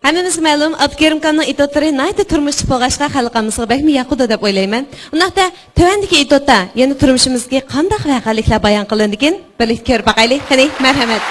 Hammamizga ma'lum, Abdukerimxonning itotlari nayda turmush bo'lg'achqa xalqimizga bakmi yaquda deb o'ylayman. Undaqda tövandagi itotda yana turmushimizga qanday voqealiklar bayon qilindigan? Birlikda ko'rib boqaylik. Qani, marhamat.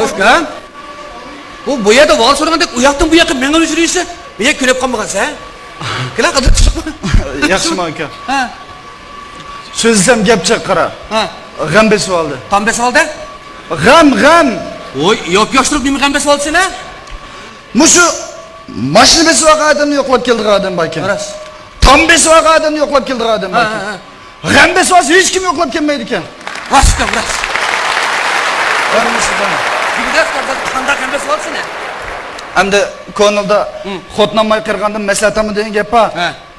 O'shkan. Bu yerda vol so'ragandek u yoqdan bu yoqqa menga yurishsa, menga kulib qolmagansan. Kela qidirib chiqma. Yaxshimi aka? Ha. So'zsam gapcha qara. Ha. G'am besib oldi. Qam besib oldi? G'am. Voy, yosh-yoshtirib nima g'am besib oldi-sena? Mushu mashina besib olgandan yo'qlab keldigan balki. Rost. Tam besib olgandan yo'qlab keldigan balki. G'am besib olsa hech kim yo'qlab kelmaydi ekan. Rost. Qanday qanday solsana. Endi ko'ngilda xotnamay qirganda maslahatimi degan gap bor.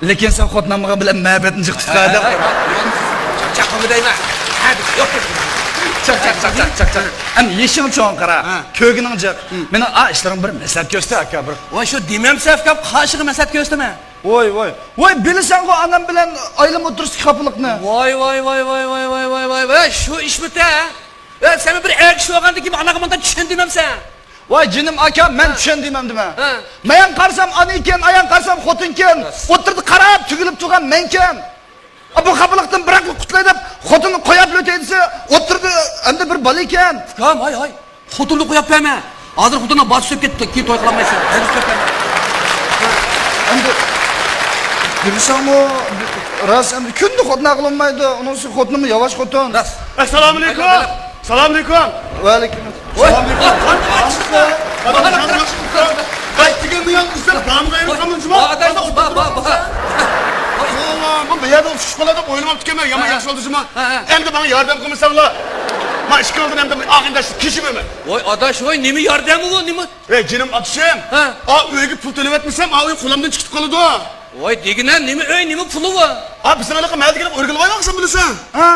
Lekin sen xotnamga bilan muhabbatni jiqtiqadi. Chaqimi deyman. Hadi, yo'q. Chaq. Am yeshing cho'ng qara. Ko'gining jiq. Meni ishlarim bir maslahat ko'rsat aka bir. Voy shu demamsaf gap qashig'i maslahat ko'rsatma. Voy bilasan-ku anam bilan oylim o'tirishki xafalikni. Voy, shu ish bita. Sen bir kishi olgandan keyin anaqa bundan tushundimamsan. Voy jinim aka, men tushundimam dema. Men qarsam ana ekan, ayan qarsam xotinken, o'tirdi qarab tugilib turgan menken. Bu xafalikdan biroq qutlay deb xotinni qo'yib o'taydi, o'tirdi, endi bir bola ekan. Hoy. Xotinni qo'yib qo'yma. Hozir xotinni bosib ketdi, keyin to'y qilmaysan. Hozir qo'yma. Endi bilsam-o, ras endi kunni xotna qilmaydi. Unisi xotnimi yavaş xotin. Assalomu alaykum. Assalomu alaykum. Va alaykum. Qaytiga miyangizlar damg'ayim qamunchimi? Bu yerda uchish qiladi deb o'ylamabdi ekanman. Yomon yaxshi oldizmi? Endi menga yordam qilmasanglar. Men ish qildim endi og'inda kishimman. Voy adash, voy nima yordami bu? Nima? Jinim atishim. Uyga pul to'lab etmasam, uy qo'limdan chiqib qoladi. Voy degina nima uy, nima puli bu? Biz anaqa maldiga o'rgilib olmoqsan bilasan.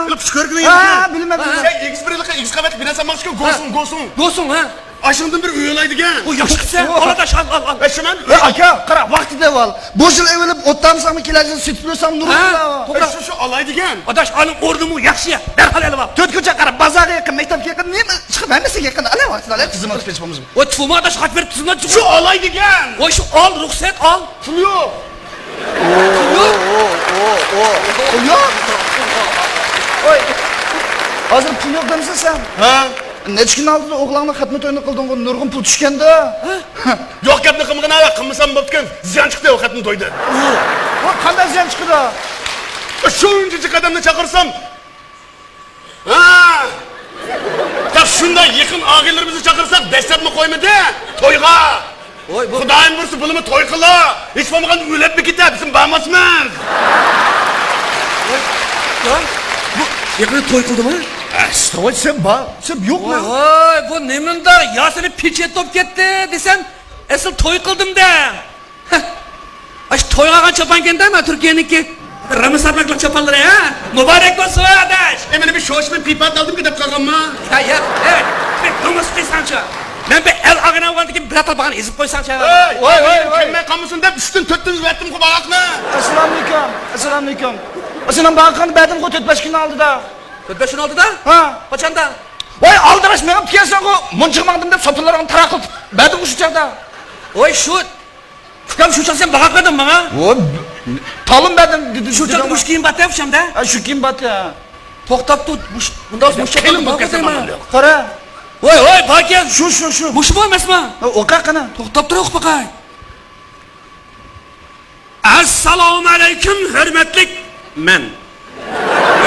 Bilib ko'rgin endi. Bilmadim. X1 X qavat binasan maqsad go'sun. Ha? Aşımdan bir üyelaydigan. O yaxshisi, oladaş al. Eşimen? Aka, qara, vaqtida ol. Bu yil evilib o'ttamsanmi kelajak süt bo'lsam nurida. Shu olaydigan. Adaş alın o'rnimi yaxshi. Darhol elib ol. To'rtko'cha qara, bozorga yaqin, maktabga yaqin, nima chiqib hamasiga yaqin. Ala vaqtlar tizimga o'tib ketishimiz. O tufuma adaş xat berib tizimga chiq. Shu olaydigan. Voy shu al, ruxsat al. Pul yo'q. Pul yo'q. Voy. Hozir pul yo'q demsan sen? Ha? Necha kun oldin o'g'lingni xatma to'yini qilding-ku, nurg'un pul tushganda. Yo'q gapni qilmagan, qilmasam bo'pkan. Ziyon chiqdi o xatni to'yda. O qanday ziyon chiqdi? Shuncha qadamni chaqirsam. Taq shunday yaqin og'aylarimizni chaqirsak, dastlabni qo'ymadi. To'yga. Voy, Xudoyim ursa bulimi to'y qila. Hech bo'lmaganda o'lib ketadi, biz bormasmiz. Bu yaqin to'y qildimi? Voy sen yo'qmi? Voy, bu nimanda yasini pechet top ketdi desam, asl to'y qildim-da. Ash to'yga qancha chopan kendami Turkiyaniki? Ramazonlik chopanlar ha? Muborak bo'lsin adash. Meni bir shoshma pipat oldim deb qolganman. Evet. Nomus qisancha. Men bir el ag'ana olgandan keyin bir atal bag'an ezib qo'ysancha. Voy, men qamsin deb 3-4 vatdim qo'balaqni. Assalomu alaykum. Sen bag'ani badin qo'y 4-5 kun oldida. 4-5 kun oldida? Ha. Qachonda? Voy, aldirash men kelsan-ku, munchiqmaqdim deb sopinlarni taraqib. Badin shu chaqda. Voy shu Tukam shu chaqda sen bag'aqmading menga? Voy, talim badin shu chaqda mush kiyim batyapshamda. Shu kiyim batya. To'xtab tut. Bunda mush kelim bo'lmayman. Qara. Voy, bakan. Shu. Mush bo'lmasmi? O qaqana. To'xtab tur, o'q baqay. Assalomu alaykum, hurmatli men.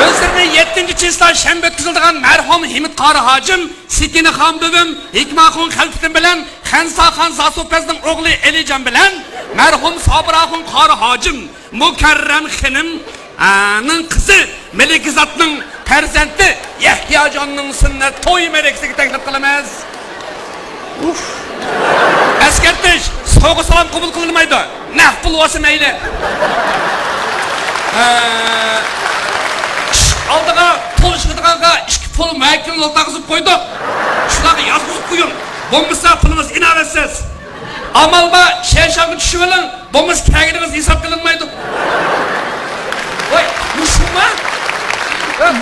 O'zlarini 7-chislar shanba o'tkazilgan marhum Himit qori hojim, Sikinaxon buvim, Hikmaxon Xalfitin bilan Xansaxon Zasopazning o'g'li Elijon bilan marhum Sobiraxon qori hojim, Mukarram xinim ning qizi Melikizatning farzandi Yahyojonning sunnat to'y marasiga taklif qilamiz. Askartish, sovg'a salom qabul qilinmaydi. Naq pul olsa mayli. Aldığa pul çıkıdığanğa 2 pul məhkəmin oltağızıb qoyduq. Şulağı yazıb qoyun. Bombasa pulumuz inavətsiz. Amalba şərşavı düşüvəlin. Bombas kəgidimiz hesab qılınmaydı. Oy, Müslüman.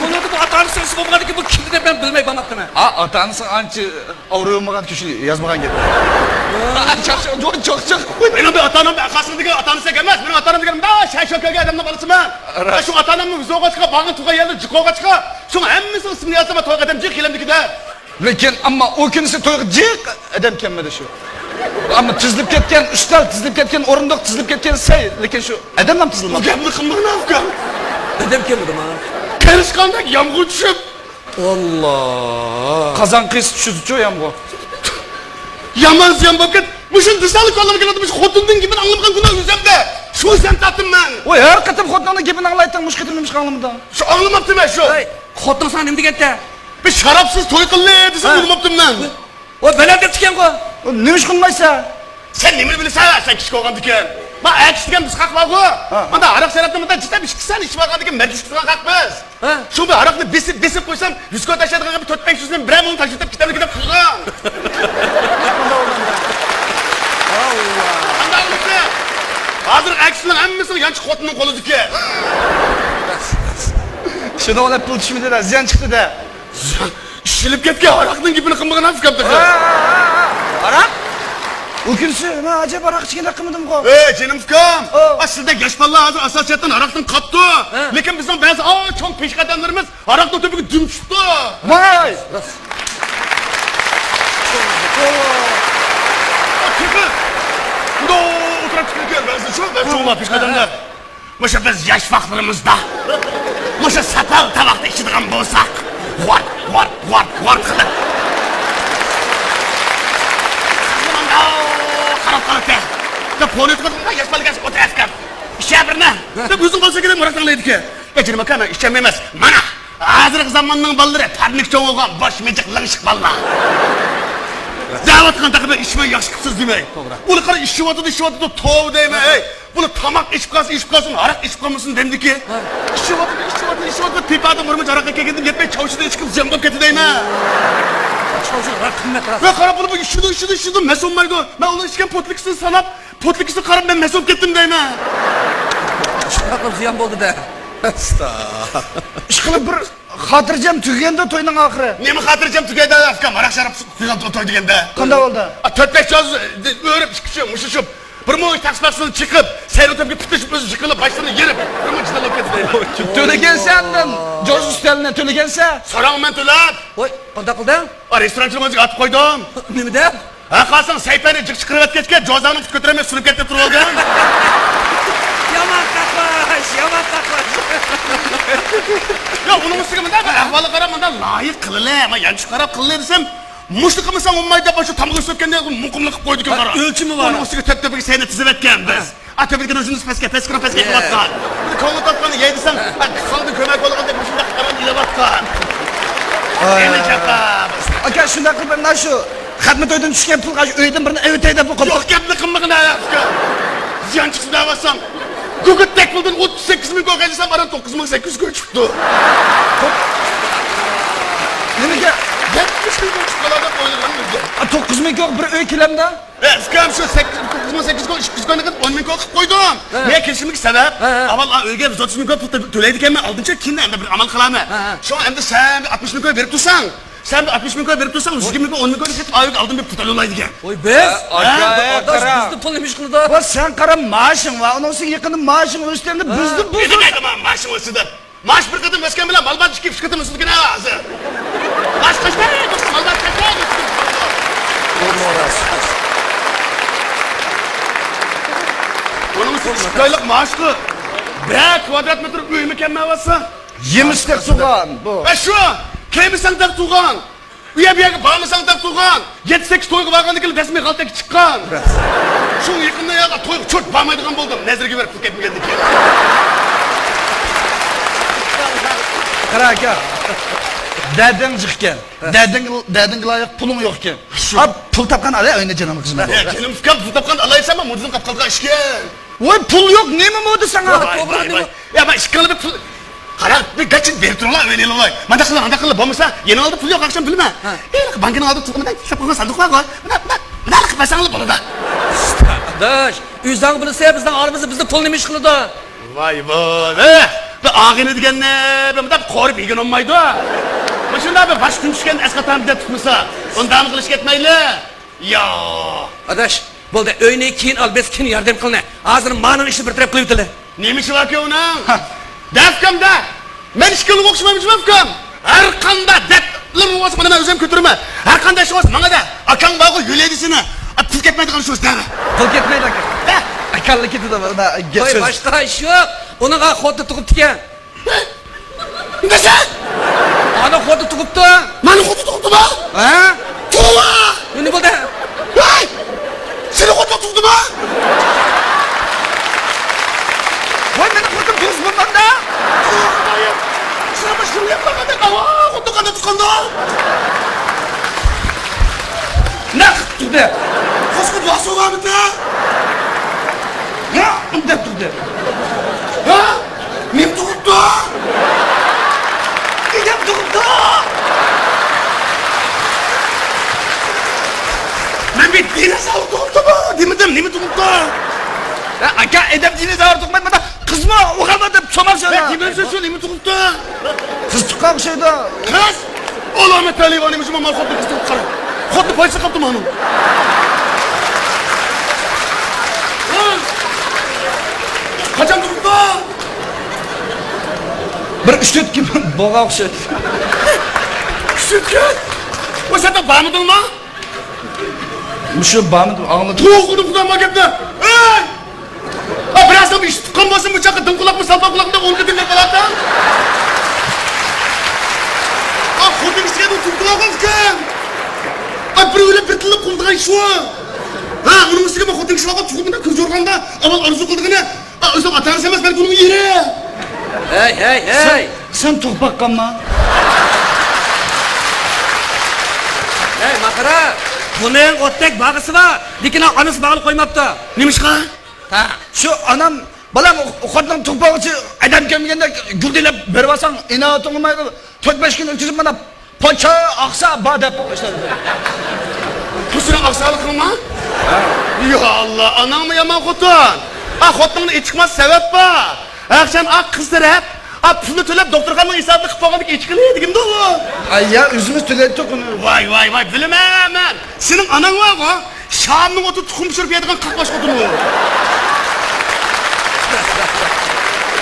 Bunu da bu atanı sırası olmadı ki bu kimdi de ben bilmey banattım. Atanısı anca avruğumağın kişini yazmağın geldi. Çok. Benim bir atanım arkasındaki atanısı gelmez. Benim atanım gelmez. Daha şaşırtıcı adamla balısı ben. Şu atanımın bize oğa çıka, bağın tuğa yerli, cikoğa çıka. Şu hemmisi ısmını yazsama toy adam cik kilemdeki de. Lekin ama o günüsü toy cik adam kelmedi şu. Ama tizilip ketken üstel, tizilip ketken orunduk, tizilip ketken say. Lekin şu adamla mı tizilmedi? Bu gemli kımbığına afgan. Dedem kelmedi ma. Karışkandak yağmur düşüp. Allah. Kazan kız düşürdü çoğu yağmur. Yaman ziyan bakın. Muşun dışarılık oğlum geladı. Xotundun gibi anlamagan günah üzemde. Şu sen tattım ben. Oy her katım xotunun gibi anlaytan muş kıtılmış kanlımda. Şu anlamadım ben şu. Xotun sana nimdi getdi? Bir şarapsız toy kıllı desem vurmaptım ben. O belem dep çıkan ko. Neymiş kılmaysa? Sen nemini bilirsen sen kişi olgan diken. Ma ayak iştigen biz kalk var ko. Manda arak seratımında cidden bir çıksan iş var diken meclis tutan kalkmaz. Şu bir arakını besip koysam 100 koy taşıdığına bir 4-5 yüzden bir onu taşıtıp kitabını gidip kılgan. Allah. Hazır aksinin hemmesini yançı xotunun kolu diken. Şuna ona pul düşmedi de ziyan çıktı da. İşilip ketken arakının gibini kımbığına hafif kaptı. Arak? O günüsü ne acaba arak içkende kımıdım ko? Canım fıkam. Aslında geç vallahi hazır asasiyattan araktan kaptı. Lekin bizden bazı çok peşik adamlarımız araktan topuk düm çıktı. Vay! Çıkın. Bu da oturup çıkıyor. Ben çoğunla peşik adamlar. Maşa biz yaş vaxtlarımızda. Maşa satal tabakta içidiğen bolsak. Vart kılık. Qarab te. Da politika yaşmalı gaz otur askar. İşe birine. Da özün bolsa kerak muratlanlaydı ki. Ecrim akana işem emas. Mana hazırki zamanның balları parnik çoğ olgan boş mecik lыңшық ballar. Davatkan takıda işme yaşıksız demey. Bunu qara işi vatıdı tov deyme. Bunu tamak içip kalsın, arak içip kalmasın demdi ki. İşi vatıdı pipada mırmıç arakka kelgendim yetmey çavuşuda içkip zembap keti deyme. Ve qara bunu bu işidi mes olmaydı. Ben onu içken potlikisini sanap, potlikisini qarab ben mes olup kettim deyme. Şunaqıl ziyan boldu da. İşkılıp bir hatırcam tügende toyunun ahırı. Nemi hatırcam tügende afkam, arak şarap tügen toy degende. Kanda oldu? 4-5 yaz örüp, mışışıp. Bir mu taksmasını çıkıp, seyretöpke tutuşup özü çıkılıp başlarını yerip, bir mu çıdalı ketideyme. Tölegen senden, George üsteline tölegense. Sorağım ben tölep. Oy, qanda qıldın? Restorançılığımızı atıp koydum. Nemi de? Qalsang saypani jik chiqirib ketgan jozani tut ko'tarmay surib ketib turib olgan. Yaman qaqlash. Yo, buning ustiga bunday bir ahvoli qarab, bunday loyiq qilinglar, men yanchi qarab qilinglar desam, mushti qilmasang olmaydi deb shu tamg'i so'kkanda muqimlik qilib qo'ydik qara. O'lchimi bor. Buning ustiga tep-tepaga seni tizib etgan biz. Tepakdan o'zimiz pastga qilyapsan. Bir ko'ngil topganda yey desam, qoldi ko'mak bo'lgan deb shunday qarab ilayotgan. Endi chaqab. Aka shunday qilib mana shu xatmi to'ydan tushgan pulga uydan birini evitay deb qo'yib. Yo'q gapni qilmag'in ayaqqa. Ziyon chiqsa davasam. Gugutdek puldan 38 ming ko'rgan desam, mana 9800 ga chiqdi. Nimaga? 70 ming chiqadi deb o'ylagan bizga. 9 ming ko'q bir uy kilamda. Skam shu 9800 ga 200 ga qilib 10 ming ko'q qilib qo'ydim. Men kelishimlik sabab, avval uyga 30 ming ko'q pul to'laydi ekanman, oldincha keyin endi bir amal qilaman. Shu endi sen 60 ming ko'q berib tursang, sen 60 ming ko'q berib tursang, 120 ming 10 ming ko'q ketib oyga oldin bir pul to'laydi ekan. Oy biz? Aka, Bizni pul nemish qildi? Va sen qara maoshing va unisi yaqinda maoshing o'sganda bizni bu. Nima deyman, mashim o'sidi. Mash bir qatim o'sgan bilan malbat ishga chiqib o'sgan hozir. Mash qashda, malbat qashda. Onun Koylik maaşlı. 1 kvadrat metr uyumu kemmavası. Yemistek tuğan bu. Şu, kemisan tak tuğan. Uya bir yere bağımısan tak tuğan. 7-8 toyga vargandıkil resmi kaltaki çıkkan. Şu yakında ya toyga çok bağmaydıgan buldum. Nezirge verip Phuket mi geldik? Qara aka. Dadang chiqqan. Dadang loyiq puling yo'q ekan. Ha, pul topgan ala oyna janam xizmat. Ya kelim fikam tutapkan alaysan mı? Muduzun kapkalga işken. Voy pul yo'q, nima bo'ldi sana? Ya ben işkanlı bir pul... Qara, bir gaçın verip durun lan öyle olay. Manda qilib bo'lmasa, yeni aldı pul yo'q akşam bilme. Bankın aldı tuğumdan ishlab qo'ygan sanduq var qo'y. Mana qilmasanglar bo'ladi. Adaş, uyzang bilsa bizdan aramızda bizni pul nima ish qiladi? Vay vay. Bu ağını degenne, ben de korip yigen olmaydı. Başında bir baş gün düşken eskatan bir de tutmasa, ondan kılıç ketmeyli. Ya. Adaş, bo'ldi, öyle keyin al, biz keyin yardım qilna. Hozir ma'nun ishni bir taraf qilib o'tili. Neymiş var ki ona? Defkamda. Ben işkili okşamamışım defkam. Her kanda detlim olsa bana ben özüm götürme. Her kanda şu olsa bana da. Akan bağı yöledisini. Pul ketmeydi kan şu olsa deme. Pul ketmaydi aka. Akalli ketdi da gap Voy, so'z. boshqa ish yo'q. Unaqa xotni tug'ibdi ekan. Nesa? Ana xotni tug'ibdi. Mani kutu tuttu mu? Ha? Tuğla! Nima bo'ldi? Hey! Seni kutu tuttu mu? Voy meni xotin tuz bo'lmanda. Hayır. Şuna başını yapmadı. Aa, kutu kanı tıkandı. Ne tutdi? Koşku nasıl var mı da? Ya, unda turdi. Ha? Mim tuttu. Idam turdi. Ben bir dinozavr tuttu mu? Demedim, nemi tuttu? Ya aka, edam dinozavr tuqmaydi. Qizmi o'qalma deb so'maqsan. Ben kimin sözü nemi tuttu? Qiz tuqqan o'xshaydi. Kız! Olamet talibani bizim amal koptu kız tuttu kara. Koptu polisi kaptı mı hanım? Kaçan tuttu? Bir 3-4 kim boğa o'xshaydi. Şükür! O sen de bağımıdın mı? Mushu bamidi anladım. Tuğ kudum kudan maketine! Hey! Ha biraz da bir iş tıkan basın bıçakı dın kulak mı salpa kulakında onu dinle falan da. Ha kudum işe de tuttular kalsın. Ha bir öyle bir tılık kulduğun şu. Ha onun üstüne bak kudum işe bakıp tuğumunda kız yorganda. Ama arzu kıldığını. Ha özüm atanı sevmez belki onun yeri. Hey. Sen to'qbaqqanma. Hey, Makara. Buning o'tdak bag'isi bor, lekin onasi bag'ilib qo'ymabdi. Neymiş ha? Ha. Shu anam balam xotin to'qbog'ichi adam kelmaganda guldelab berib olsang, inoat olmaydi. 4-5 kun o'tkazib mana pocha oqsa ba deb boshladi. Kusura aksalık mı? Ya Allah, anam mı yaman kutun? Ha kutun içikmez sebep var. Akşam ak kızdır hep. Ha pulunu tölep doktorkanın hesabını kıpağını geçikiliyor dedim de o. Ay ya o'zimiz to'laydik uni. Vay bilmem. Senin anan var mı? Şam'ın otu tukum pişirip yediğin kakbaş kutunu.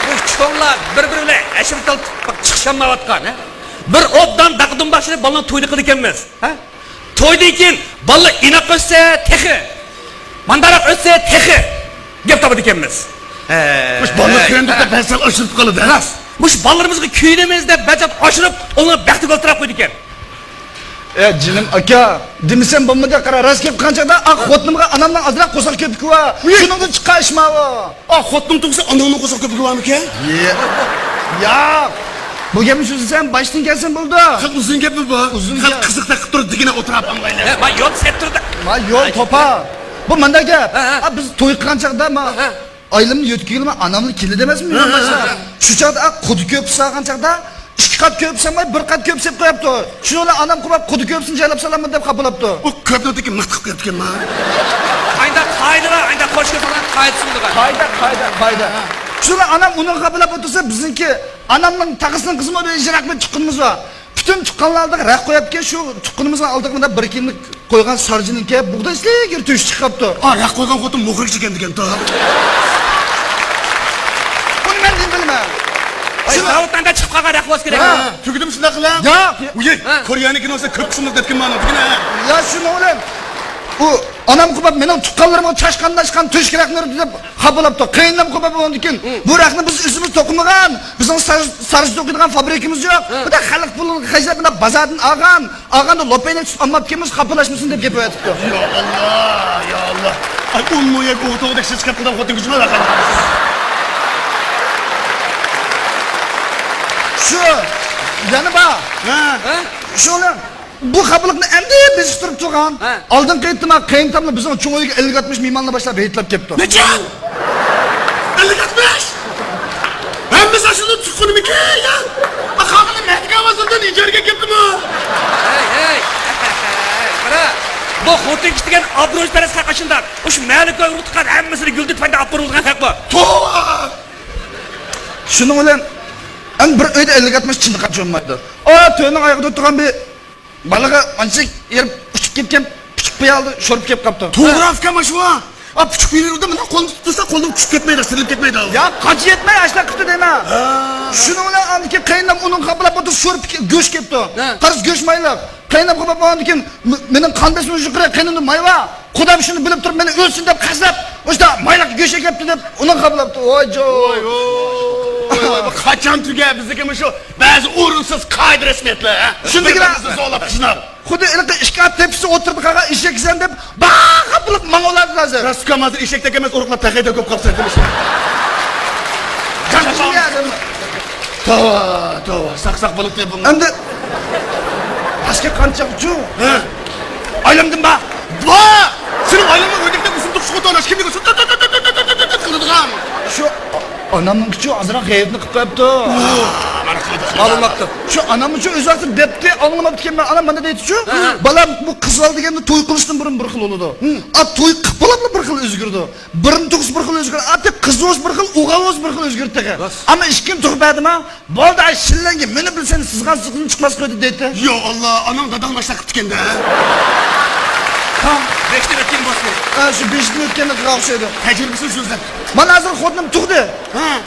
Bu çoğunlar bir-biriyle eşirtal çıkışanmayotgan, ha? Bir obdan daqdın başını balını toyda qildi ekanmiz, ha? Toyda ekan balla inoq o'ssa texi, mandaroq o'ssa texi gap topadi ekanmiz. Kuş balık köyünde de ben sana aşırıp kalıdı. Ras, mush ballarimizga kuyinimizda bajab oshirib, uni baxtiga o'ltirib qo'ydi ekan. Jinim aka, demisam bo'lmadi, qara ras kelib qanchada ak xotinimga anamdan azroq qo'saq kelib va shuningdan chiqqan ishmavi. Ah kutun tuksa ananın kosak köpüğü var mı ki? Ya, bu gapni so'zlasam boshdan kelsin bo'ldi. Kalk uzun gap mi bu? Uzun Kalk gap. kızıkta kıtırıp dikine oturup anlayla. Ha, men yo'l set turdi. Ma yo'l topa. Bu menda gap. Ha. Biz to'y qilgan chaqda ma oylimni yo'tkilma anamni keldi emasmi? Shu chaqda qudi ko'p salgan chaqda 2 qat ko'p samay 1 qat ko'p sep qo'yapti. Shuni anam qilib qudi ko'psin jaylab salaman deb qabulabdi. O köpüğündeki mıhtık yaptıkken ma. Ayda qo'shga falan qaytsindiga. Qayda. Shuni anam uni qabulab o'tirsa bizniki anamning taqisining qismi da ijroqni chiqqinimiz va bütün chiqqanlarda raq qo'yapkan shu chiqqinimizning oldiga 1 kunlik qo'ygan sarjininki bug'da islayga tush chiqibdi. Ah rak koygan kutun muhrik çıkan diken ta. Buni men bilmayman. Zavoddan da chiqib qolgan raqbos kerak. Tügüdüm şuna kılan. Ya. Uye, Koreyaniki olsa köp kısımlık detkin bana. Dikine ha. Ya shuni o'ylam. U Anam qilib mening tuqqanlarimga chashqanlashgan to'shkiraklarni deb xabalabdi. Qiyinlab qilib bo'lgandikin, bu raqni biz o'zimiz to'qimagan, bizning sarij to'qidigan fabrikamiz yo'q. Bu da xalq pulini xajlab bozordan olganda lopayni tutib olmabkimiz, xapalashmasin deb gap aytibdi. Ya Allah. Ay olmuyor bu otoda siz kapıdan fotoğraf gücüme bakın. Şu yana bak. Şöyle bu xabalıqni endi biz turib turgan. Oldin qaytdim, qayintamni bizning cho'ngiga 50-60 mehmonlar boshlab beyitlab kelibdi. Necha? 50-60? Hemmesi aşırı tutkunu bir kere ya. Bakalım Mehdi Avazı'ndan içeriye gittim mi? Hey. Qara. Bu xotin kishtigan obro'sparas haq ashundan. O'sha malika urutgan hammasini gulditmanda olib borilgan haq bu. To'g'ri. Shuning bilan an bir uyda 50-60 chinni qachonmaydi. O to'yning oyog'ida turgan bir balaga ancha yerib uchib ketgan pichib qo'yaldi, sho'rib kelib qapti. To'g'ri afkama shu. A pichib qo'yirdi, mana qo'lni tutsa qo'ldan tushib ketmaydi, sirilib ketmaydi. Ya qachi yetmay ashla qipti deyman. Shuning bilan aniki qaynab uning qablab o'tib sho'rib go'sh kelibdi. Qarz go'sh maylab. Qaynab qilib bo'lgandan mening qandasini yuqori qaynimni mayva. Xudoim shuni bilib turib meni o'lsin deb qaslab, o'shda maylaq go'sh kelibdi deb uni qablabdi. Voy. Kaçan tüge bizdeki şu bazı uğursuz kaydı resmiyetler ha. Shundagina zorlab qishnar. Xuddi ilqi ishkab tepsi o'tirdi qaga eshaksan deb baqib mangoladi hozir. Raskamazır eşektek emas uruqlab taqayda ko'p qolsa demiş. Tova, saqsaq bo'lib deb bunga. Endi pastga qancha uchu? Ha. Aylamdim ba. Va! Sening aylamga o'rdakda usul tuqishga o'tanash kimga qiladigan. Shu anamning kuchi azroq g'ayibni qilib qo'yibdi. Ma'lumotda. Shu anam uchun o'zi vaqtida debdi, anglamabdi ekan. Anam mana deydi-chu, balam bu qiz ol deganda to'y qilishdan burun bir xil bo'ladi. A to'y qilib bo'ladi bir xil o'zgardi. Birin tug'is bir xil o'zgardi. A deb qiz o'z bir xil, o'g'il o'z bir xil o'zgardi degan. Ammo ishkim tug'madimi? Bo'ldi, ay shillanga meni bilsangiz sizga sizdan chiqmas qo'ydi deydi. Yo Allah, anam dadam boshqa qilib tikanda. Tam 5 yil o'tgan bo'lsa. Shu 5 yil o'tganda qilib o'xshaydi. Tajribasiz so'zlar. Mana hozir xotinim tug'di.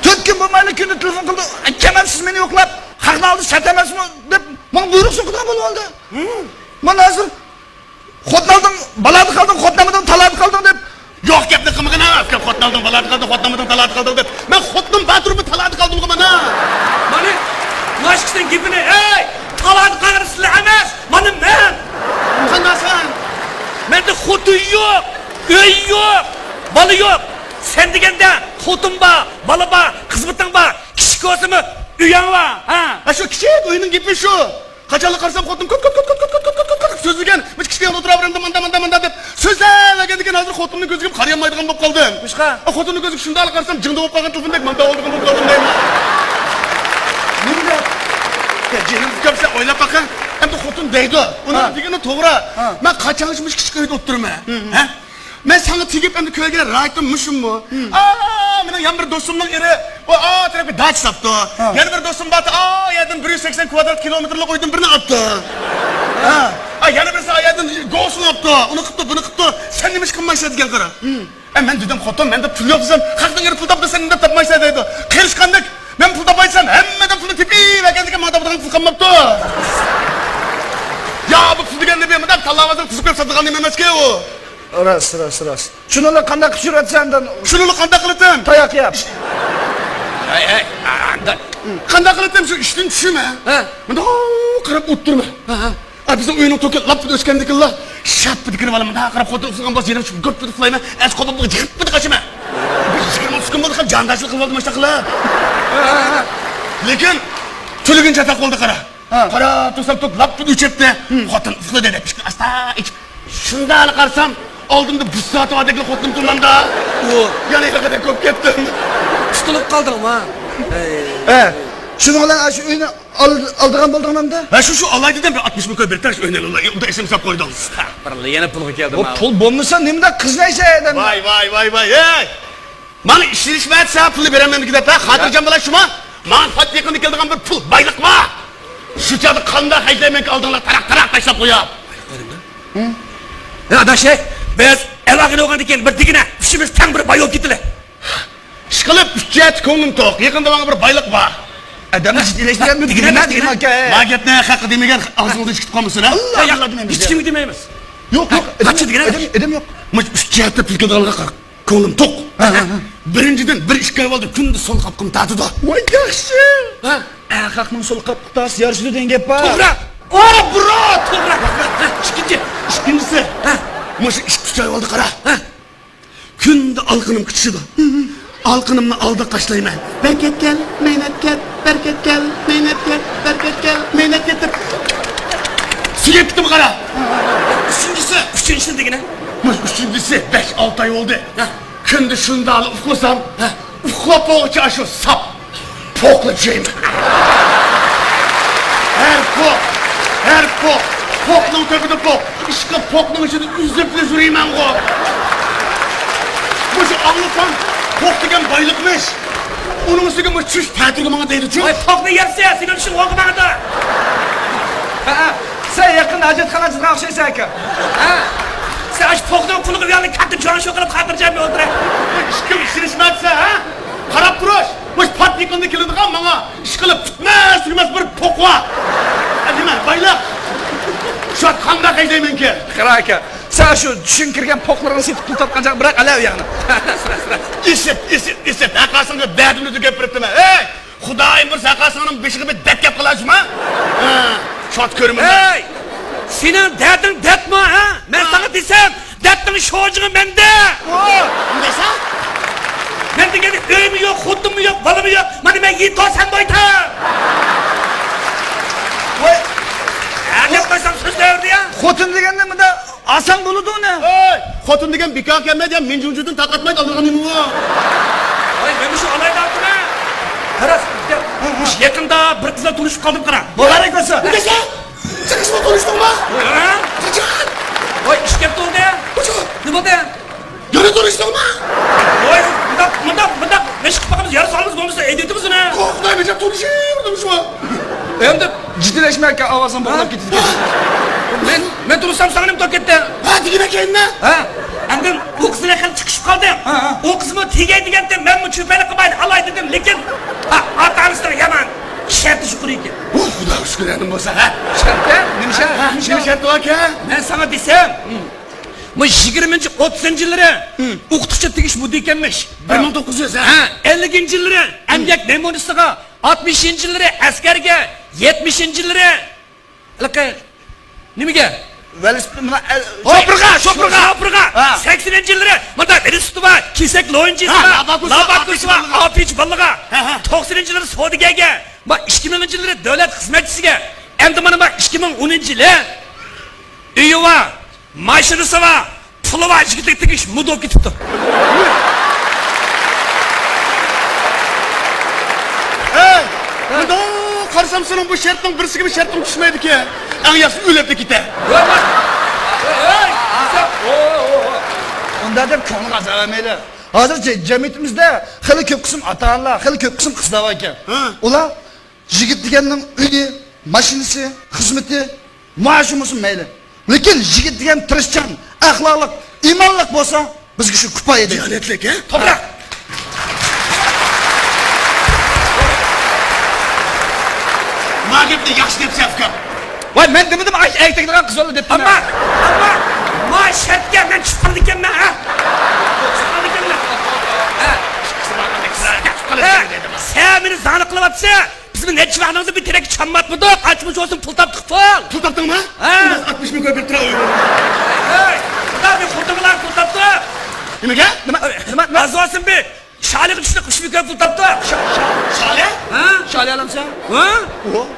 4 kun bo'lmayli kunda telefon qildi. Akaman siz meni yo'qlab, haqni oldi, shat emasmi deb men buyruq so'qidan bo'lib oldi. Mana hozir xotinaldim, baladi qoldim, xotinamadan talab qoldim deb Yo'q gapni qilmagan afka xotinaldim, baladi qoldim, xotinamadan talab qoldim deb. Men xotinim baturni talab qoldim mana. Mana Mashqdan gapini, ey, talab qilsizlar emas. Mana men. Qandasan? Menda xotin yo'q, uy yo'q, bola yo'q. Sen deganda xotin bor, bola bor, xizmating bor, kishi ko'simi uyang bor, ha? Shu kichik uyning gapi shu. Qachonlar qarsam xotin ko'p so'zlagan, biz kichik yana o'tiraveramda manda deb so'zlagan degan hozir xotinning ko'ziga qaray olmaydigan bo'lib qoldim. Boshqa? Xotinning ko'ziga shunday qarsam jingda bo'lib qolgan telefondek manda oldigan bo'lib qoldim deyman. Nima? Jinim ko'psa o'ylab baqing. Endi xotin deydi. Uning degani to'g'ri. Men qachonishmish kichik uyda o'tirman, ha? Men sana tegib endi ko'yga raytim mushimmi? Mening yana bir do'stimning eri, tarafga dach sapdi. Yana bir do'stim bor, yerdan 180 kvadrat kilometrlik uydan birini oldi. Yana birisi yerdan go'sni oldi. Uni qildi, buni qildi. Sen nima ish qilmaysan degan qara. Men dedim xotin, menda pul yo'q desam, haqdan eri pul topdi, sen nima topmaysan deydi. Qilishgandek, men pul topaysam, hammadan pulni tepib ekandiga madabdan pul qolmabdi. Ya bu pul degan nima? Men tallavazir tuzib qo'yib sotgan nima emas-ku u. Ras. Shuninglar qanday qilib yuratsandan? Shuni qanday qiladim? Tayoq yap. Ey, Qanday qiladim shu ishdan tushima? Menda qarab o'tirma. Bizning uyning to'ki lap o'sgandiklar. Shappi kirib olaman. Qarab xotin usulgan bo'lsa, yerim shu ko'p qilmayman. Az qo'lib jiqib qachima. Biz bo'ldi ham jandashlik qilib oldim mashaqlar. Lekin to'ligan chata qo'lda qara. Qara, to'sam to'p lap o'chirdi. Xotin uxla dedi. Asta ich. Shundan qarsam oldimda bir soat odamga xotinim turmanda. Yana yerga ko'p ketdim. Tutilib qoldingmi? Shuning bilan shu uyni oldigan bo'ldingmanda? Shu olay dedim 60 ming ko'p bertash o'ynay olay. Unda esim sap qo'ydim. Birla yana pulga keldim. Bu pul bo'lmasa nimada qizlaysa edim. Voy. Ey! Mani ishtirishmaysa pulni beraman deb xotirjam bo'la shuma. Manfaat yaqinda keladigan bir pul, boylik bor. Shu yerda qanday haydayman oldinglar taraq tashlab qo'yab. Adashay, biz aloqada bo'lgandan keyin bir digina, ishimiz tang bir boy bo'lib ketdilar. Ishqilib, uchat ko'nglim to'q. Yaqinda menga bir boylik bor. Adamni jitlashtirgan digina aka. Magitni haqi demagan og'zingizdan chiqib qolmasin, ha? Hech kimga demaymiz. Yok yok. Kaçı degene? Edem yok. Mıç üç cihatta pilke dalga ko'nglim to'q. Birinchidan bir ishga avvalda kunda sol qopqim tatida. Voy yaxshi. Ha? Aqaqning sol qopqitasi yarishdi degan gap bor. To'g'ri. Oh bro! To'g'ri. Ikkinchisi. Mana shu 2-3 oy oldi qara. Kunda alqinim kuchishidi. Alqinimni oldi qashlayman. Berkat kel, mehnat kel, berkat kel, mehnat kel, berkat kel, mehnat kel. Suyib bitdim qara. Üçüncüsü degene? Mana uchinchisi 5-6 oy oldi. Kunda shunda uxlasam, uxlab bo'lguncha shu sap po'qlab yeyman. Her po'q, po'qning tagida po'q. Ishqa po'qning ichida uzib yurayman go. Bu shu anglatan po'q degan boylikmish. Uning ustiga bu chush ta'tilga menga deydi-chi. Ay pokni yerse senin için olmadı. Sen yaqinda hojatxonachisiga o'xshaysan aka. Ha? Sen aç pokdan pulunu yani kattı can şu kılıp kaldıracağım bir otura. Ishqim ishirishmatsa, ha? Qarab turish. Bu patnikanda keladigan menga ish qilib tutmas bir po'q bor. Nima, boyliq. Shu qanday haydaymanki? Qara aka. Sen shu tushunkirgan poqlarni setib pul topqancha biroq alav yaqni. Isib. Aqasingga dardimni gapiribdimi? Ey, Xudoyim bir saqasingning beshiga bir dat gap qilasizmi? Ha, shot ko'raman. Hey! Senin derdin detme ha? Ben sana desem, derdin şoğucunu bende. Ne sen? Bende gelip öyüm yok, hudum yok, balım yok. Mani ben yiğit olsam boyta. Voy, Ne koysam söz verdi ya? xotin deganda bunda oson bo'ladi uni. Ey, xotin degan bekor kelmaydi, men vujudini taqatmaydi aldirganim bu. Ay ben şu olayda attım ha. Karas, yakında bir kızla tanışıp kaldım kara. Bo'lar ekasi. Ne sen? Sen kızma konuştun mu? Ha? Kaçan! Oy iş yaptı oldu ya. Kaçan! Ne oldu ya? Yana konuştun mu? Oy mıdak. Ne çıkıp bakalım yarı salımız olmuşsa ediyordunuz ne? Korkutay becem konuşuyorum şu an. Hem de Jiddiylashma aka, ovozim bo'g'ilib ketdi. ben durursam sana ne mi tork etti? Ha digine kendine. Ha? Hem de o kızına kadar çıkışıp kaldım. O kızımı tigey dedim ben bu çöpeli kıbaydı alay dedim. Lekin atanızdır yaman. Şerti şükür ki. Xudo şükür edim bolsa ha. Şerti? Nima şart var ki? Ben sana desem. Bu 20-30 yılları o'qituvchi tegish bu ekanmish. 1900 ha. Ha, 50 yılları emgak memorisiga, 60 yılları askarga, 70 yılları nimaga? Şopurga. 80 yılları bunda instituti var, kesak loyinchisi var, laboratoriyasi var, apiç balığa. 90 yılları sodigaga, bak 2000 yılları davlat xizmatchisiga. Endi mana bak 2010 yılı uyi var, mashinasi var, puli var, yigitlik tegish mudov ketibdi. Hey! Xudo qarsam sening bu shartning birisiga bir shartim tushmaydi ki. Eng yaxshi o'libdi keta. Unda deb ko'ngil g'azalamaydi. Hozircha jamiyatimizda xili ko'p qism ota-onalar, xili ko'p qism qizlar bor ekan. Ular yigit deganning uyi, mashinasi, xizmati, maoshi bo'lsin mayli. Lekin yigit degan tirishchan, axloqli, iymonli bo'lsa, bizga shu kifoya edi. Diyanetlik ha? Toprak. Magibni yaxshi deb safka. Voy, men dedim aytadigan qiz bo'ldi deb. Ama maşetga ben çıkmadı ekanman ha. Çıkmadı ekanman. Sen beni zanı kılıp bizim neçi vaxtımızda bir terek çammatmadı. Açmış olsun pul taptık pul. Pul tapdın mı? Ha. 60 ming koy bir tura uyuyor. Hey, tabii pul taptı. Nimaga? Nima? Az olsun bir. Şaliq içinde kuş bir köy pul taptı. Şale? Ha? Shali alamsan? Ha?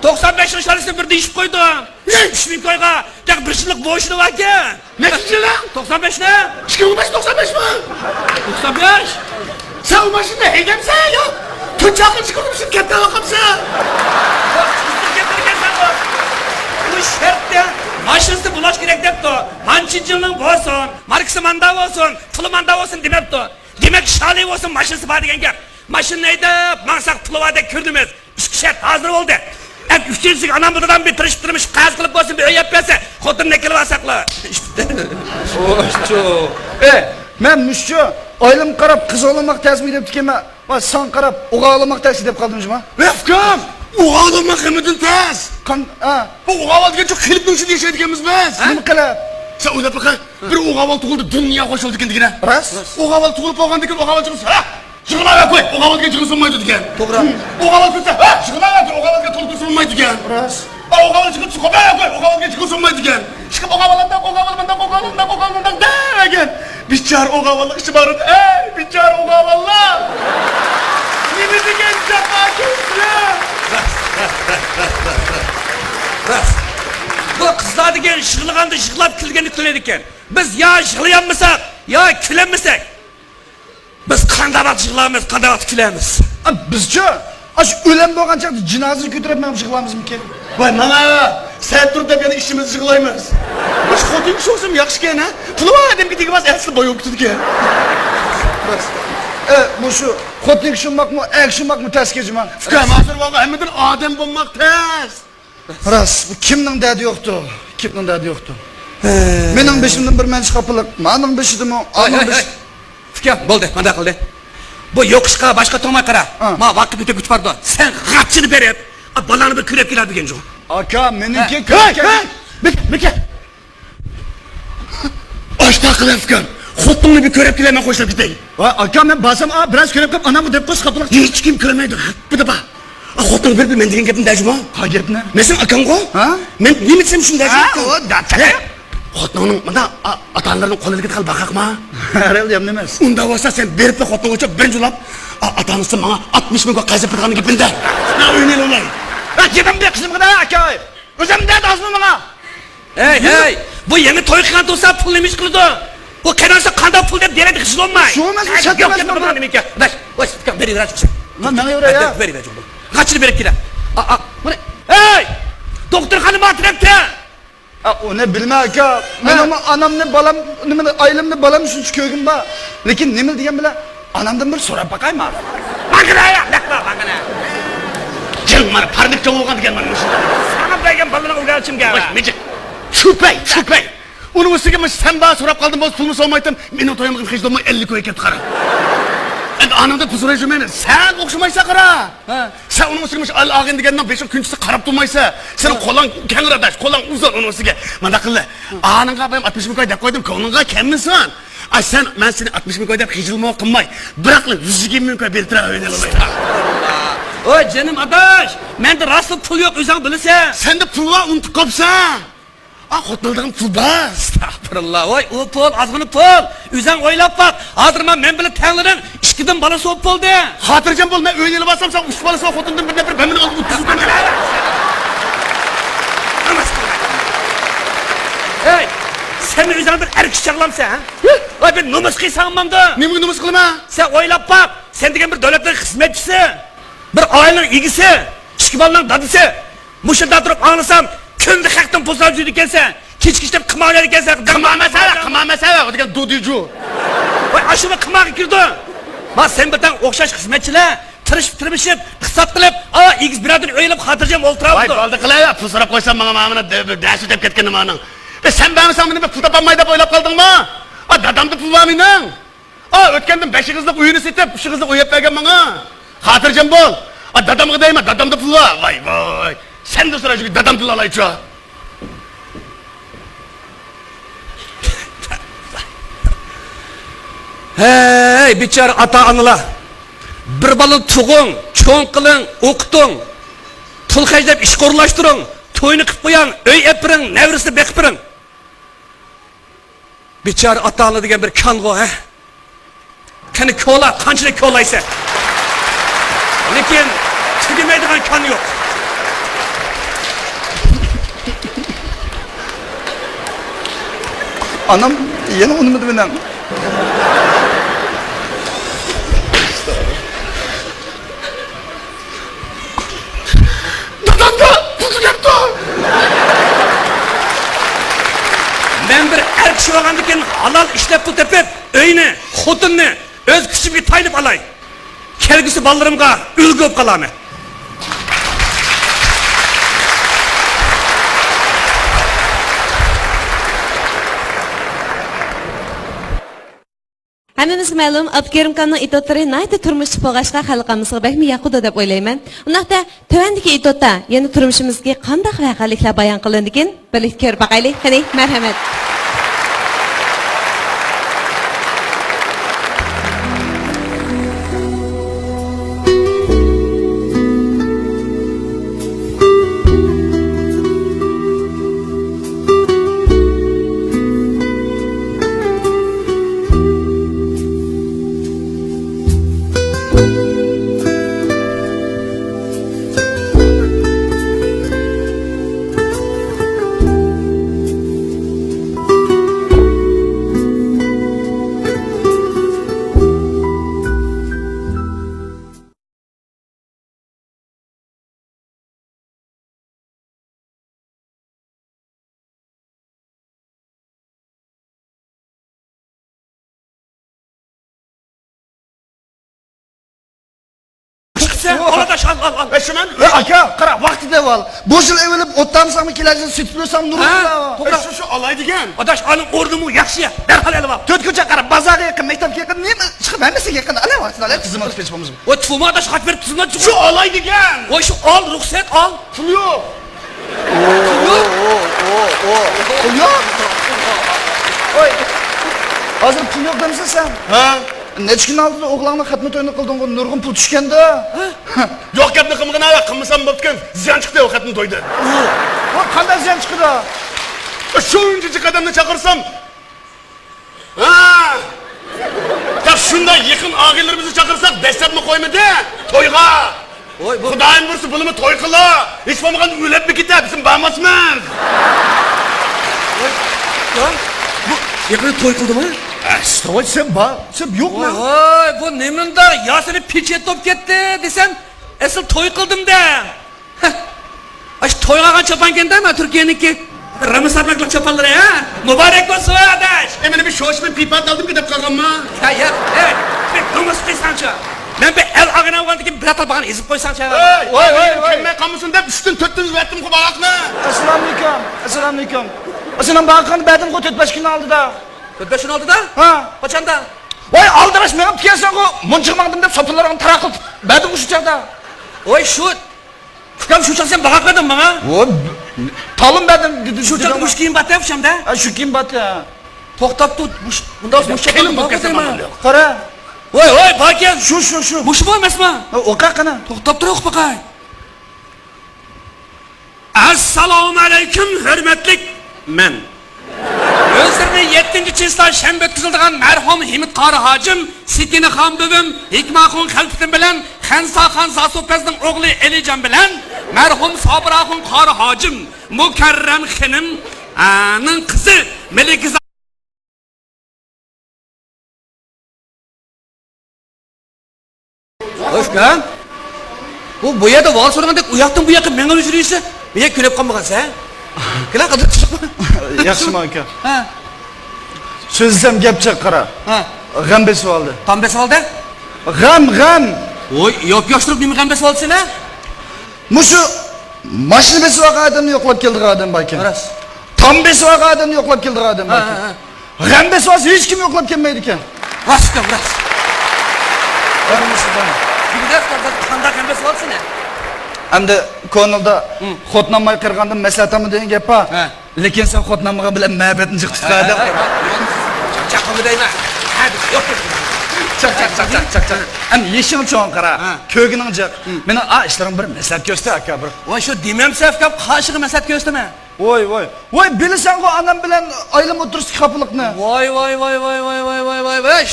95 yıl şalisini bir deyişip koydu. Ne? 3 bin koyga. Tek bir yıllık boşluğu var ki. Neçinci yıl lan? 95 ne? 2095 mi? 95. Sen o maşında heydemsen ya. Tüccarın çıkırmışsın kendine bakamsın. Bu şertte maşinası bulaş gerek depti. Mançincinin olsun, markası manda olsun, pulu manda olsun demepti. Demek şali olsun maşinası var degen gap. Maşin neydi? Mansak pulu var de kürdümüz. Üç şert hazır oldu. Hep üçüncüsü anam buradan bir tırıştırmış, kaz kılıp olsun bir öy yapıyorsa, kodun ne kelip asaklı. Oşçu. Men müşçü, oilam qarab qiz olamoq tasmi deb tikema va son qarab o'g'il olamoq tasmi deb qoldimmi? Rafkam! Oğalım mahkemeden tez. Ha, Bu oğal degan çok kilip dönüşü yaşaydıkimiz biz. nima qilib? Sen oynat bakayım. Bir oğaval tuğuldu dünya hoş oldu kendine. Ras? Oğaval tuğulup olgan diken oğaval çıkılsa. Ha? Çıkılma ver koy. Oğaval diken çıkılsınmaydı diken. To'g'ri. Oğaval çıkılsa. Ha? Çıkılma ver koy. Oğaval diken tuğultursunmaydı diken. Ras. Oğaval çıkıp çıkılma ver koy. Oğaval diken çıkılsınmaydı diken. Çıkıp oğavalından derken. Biçar oğavallar işi bağırın. Ey biçar oğavallar. Yine diken caka kesler. Bu kızlar degan yig'laganda yig'lab kulgani kular ekan. Biz ya yig'layolmasak, ya kulamasak. Biz qanday vaqt yig'laymiz, qanday vaqt kulamiz. Bizchi ash o'lim bo'lgan chaqda jinoza ko'tarib men yig'lamizmikin? Vay mana sen tur deb yana işimiz yig'laymiz. Biz xotin sho'sim yaxshikan ha. Puli bor odamga tegmas asli boyib ketgan. Ras. Bu shu xotin shunmoqmi, shunmoqmi taskejman. Fikam hozir vallahi hammadan odam bo'lmoq tez. Ras, bu kimning dadi yo'qdi? Kimning dadi yo'qdi? Mening beshimdan bir men chiqapiliq. Mening beshidimi? Aning besh. Fikam bo'ldi, mana qildi. Bu yo'qishqa boshqa tomon qara. Ma vaqt o'tib ketibdi. Sen g'apchini berib, bolani bir ko'rib keladigan jo'q. Aka, meniki Mika. Ashta qilib fikam. Xotinni bir ko'rib kelaman qo'shilib ketay. Va aka men basam biroz ko'rib qolib anamni deb qo'shqapiliq. Hech kim ko'rmaydi. Bu da bor. Xotin bir men degan gapni dajmo. Ha gapni? Men sen akanggo? Ha? Men nima desam shunday Ha, o dachcha. Xotinning mana ota-onalarning qo'liga qilib baqaqma. Real ham emas. Unda bo'lsa sen berib xotinga o'chib birinchi ulab ota-onasi menga 60 mingga qazib turgan gapinda. Na o'ynay olmay. Jibimda qizimga aka. O'zimda dazmi menga. Hey, bu yangi to'y qilgan do'sa pulni nima ish qildi? Bu qanasa qanday pul deb beradi hech bo'lmay. Shu emas, shatmas nima nima. Dash, voy, fikam beringlar chiqsin. Men yo'ray. Beringlar chiqsin. Qachini berib kelar. Mana. Hey! Doktorxona matrabda. Uni bilma aka. Men onamni balam, nima ailimni balam shuncha ko'rgim bor. Lekin nima degan bilan onamdan bir so'rab baqayman. Mag'ana, laqma mag'ana. Jin mana parnik bo'lgan degan mana shu. Sana bergan balani o'rganishim kerak. Necha? Shu pay. Uni o'siga men sen bana so'rab qoldim, bo'z pulni solmaydim. Meni to'yimga hech bo'lmay 50 ko'y ketib qara. Endi anamdan pul so'rayman. Sen o'xshamaysan qara. Sen uni o'siga al og'in degandan 5 kunchisi qarab turmaysa, seni qo'lang kangradash, qo'lang uzun uni o'siga. Mana qildi. Aningga men 60 ming ko'y deb qo'ydim, ko'nglingga kammisan? Ay sen men seni 60 ming ko'y deb hijilmo qilmay, biroq 120 ming ko'y bertira o'ynamaysan. Oy canım adaş, mende rastlı pul yok, özün bilirsen. Sende pul var, unutib qopsan. Xotinlardan pul bor. Estağfurullah, oy u pul, azgını pul. Özün oylab bak, hazır men bilan tanglaring ikkidan bola so'p bo'ldi. Xotirjam bo'l, men o'ynalib olsam, sen 3 bola so'p xotindan bir nafar bamini olib o'tkazib Hey, sen özün bir erkek çağlamsan, ha? Oy ben numus qilsanmamda. Nima numus qilaman? Sen oylab bak, sen degan bir davlatning xizmatchisi, bir oilaning egisi, ikki bolaning dadisi. Mushunda turib anglasam, kunda haqdan pul solib ekansan, kechki ishlab qimoqlar ekansan. Qimamasa, degan dudiju. Voy, ashuna qimoqqa kirdi. Ma sen bilan o'xshash xizmatchilar tirishib, hisob qilib, egiz birodar o'ylab xotirjam o'ltiribdi. Voy, bo'ldi qilay, pul so'rab qo'ysam, menga mana dash deb ketgan nimaning. Sen bamisan buni pul topolmay deb o'ylab qoldingmi? Dadamda pul bor mening. O'tgandan 5 qizlik uyini setib, 3 qizlik uyib bergan menga. Xotirjam bo'l. Dadamga deyman, dadamda pul bor. Voy. Sen de so'raychi, dadam pul olaychi. Hey, bichora ota-onalar. Bir bola tug'ing, cho'ng qiling, o'qiting. Pul xajlab ish qo'rlashtiring, to'yni qilib qo'ying, uy epiring, navrisni beqib turing. Bichora ota-ona degan bir kango, ha? Qani ko'la, qanchalik ko'laysa. Lekin tugamaydigan kan yo'q. Anam yana unutmadı beni. Dadamda pul tugapti. Men bir erkek bo'lgandan halol ishlab pul topib, uyni, xotinni o'z kuchimga taynib olay. Kelgusi bolalarimga ulgu bo'lib qolaman. Hammamizga ma'lum, Abdukerimxonning itotlari nayda turmushchi bo'lg'achqa xalqimizga bakmi yaquda deb o'ylayman. Undaqda tuvandagi itotda yana turmushimizga qanday voqealiklar bayon qilindigan, birlikda ko'rib boqaylik. Qani, marhamat. sen. Al adaş al. Şuman. Aka, qara, vaqtida ol. Bu yil evilib o'ttamsam, kelajak süt bo'lsam nurlar. Şu alay degan. Adaş alın ordumu yaxshi ya. Derhal elib al. 4 ko'cha qara, bozorga yaqin, maktabga yaqin, nima chiqib hamasiga yaqin. Ala vaqtida tizim olib ketishimiz. O tufuma adaş xat berib tuzundan chiq. Şu alay degan. O şu al ruhsat al. Pul yo'q. Yo'q. Oy. Hozir pul yo'q demsan sen. Ha? Necha kun oldin o'g'longni xatma to'yini qilding-ku, nurg'un pul tushganda. Yo'q gapni qilmagan ava, qilmasam bo'ptikan. Ziyon chiqdi o xatni to'ydi. O qanday ziyon chiqdi? Shuncha qadamni chaqirsam. Ha! Ya shunday yaqin og'aylarimizni chaqirsak, dastlabmi qo'ymadi? To'yga. Oy bu Xudoyim ursa bulimi to'y qila. Hech bo'lmagan o'lib ketadi, bizim bormasmiz. bu yakını toy kıldı mı? To'y sen bor, sen yo'qmi? Oy bu nemunda yasını piçe top gitti desem asıl toy kıldım da. Aş toyga kan çapan kendi mi Türkiye'ninki? Ramazan abrakla çapanları ha? Mübarek olsun adaş. Emine bir şoşmen pipat aldım gidip kalkanma. Ya evet. Bir domus kıysança. Ben bir el ağına olandı ki bir atal bağını ezip koysança. Oy. Kime kamusun da üstün töttünüz verdim ku balakını. Assalomu alaykum. Sen bakın bedim ko 4-5 kun oldi da. 45'in oldu da? Ha. Kaçanda? Voy, aldirash men kelsan ku, munchiqmaqdim deb sotillarni taraqib. Bedim o'sha chaqda. Oy şu. Kukam şu çak sen bakak verdin bana. Voy, talım bedim dedi. Şu çak muş kiyim batı yapacağım da. Ha, şu kim batı? Toktap tut. Bunda muş çakalım bakak değil mi? Qara. Oy bak ya. Şu. Muş mu olmaz mı? O qaqana. Toktap dur yok bakay. Assalomu alaykum hürmetlik men. Özlerine 7. çizdan şembe ötküzüldüğün merhum Himit Qarı Hacım, Sikini Xan bövüm, Hikmahun Xalpitin bilen, Xansa Xan Zasopez'nin oğlu Elican bilen, merhum Sabırahun Qarı Hacım, Mukarrem Xenim, anın kızı Melikizade. Hoş lan. Bu yerde val sorğanda uyaktın bu yakın meni öldürüyorsa, bir yak külep kalmagan sen. Kela kadar çıkma. Yaxshimi aka? Ha. So'zsam gap chiq qara. Ha. G'am besib oldi. Tam besib oldi? G'am. Oy, yosh turib nima g'am besib oldi seni? Mushu mashina besib olgan odamni yo'qlab keldigan odam balki. Ras. Tam besib olgan odamni yo'qlab keldigan odam balki. G'am besib olsa hech kim yo'qlab kelmaydi ekan. Ras. Bildas qanday g'am besib oldi seni? Endi ko'ngilda xotnamay qirgandim maslahatimi degan gap bor. Ha. Lekin sen xotnamga bilan muhabbatni jiqtiradi. Chaqqa deyman. Hadi yo'q. Çak. Endi yeshim cho'ng qara. Ko'gining jiq. Meni ishlarim bir maslahat ko'rsat aka bir. Voy shu demam safkab qashig'i maslahat ko'rsatma. Voy, bilasan-ku anam bilan oylim o'tirishdi xafalikni. Voy,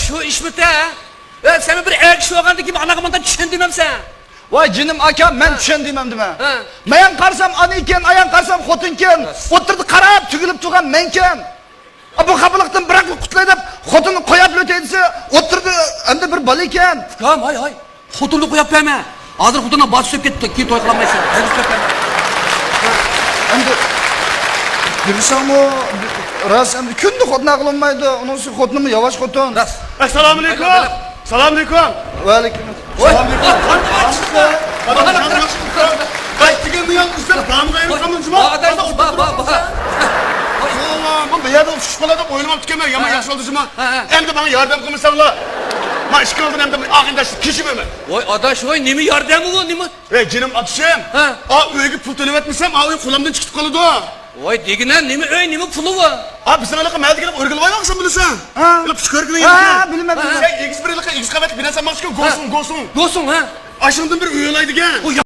shu ish bita. Sen bir ayak ish olganda kim anaqamandan tushundimamsan. Voy jinim aka, men tushundimamdimi? Men qarsam ana ekan, ayan qarsam xotinken. O'tirdi qarab, tugilib turgan menken. Bu xafalikdan biroq qutlay deb xotinni qo'yib o'taydi, o'tirdi, endi bir bola ekan. Hay. Xotinni qo'yib berma. Hozir xotinni bosib ketdi, keyin to'y qilmaysan. Endi bilsam-ku, ras endi kunni xotna qilinmaydi. Unisi xotnimi yavaş xotin. Assalomu alaykum. Assalomu alaykum. Va alaykum. Qaytiga bu yoq ustab, damga yurqamunchimi? Bu yerda shishqalada o'ylamab tutganman, yomon yaxshi oldizmi? Endi bana yordam qilmasanglar. Men ish qildim endi og'indash kishimiman. Voy adash, nima yordami bu, nima? Ey jinim atishim. Uyga pul to'lab etmasam, uy qo'limdan chiqib qoladi. Voy degina nima uy, nima puli bu? Bizning anaqa mayda kelib o'rgilib olmoqsan bilasan? Pishqirgina Ha, bilmadim. Sen X1'likqa X qavat binasan maqsad go'sun. Go'sun, ha? Aşımdan bir uyalaydigan.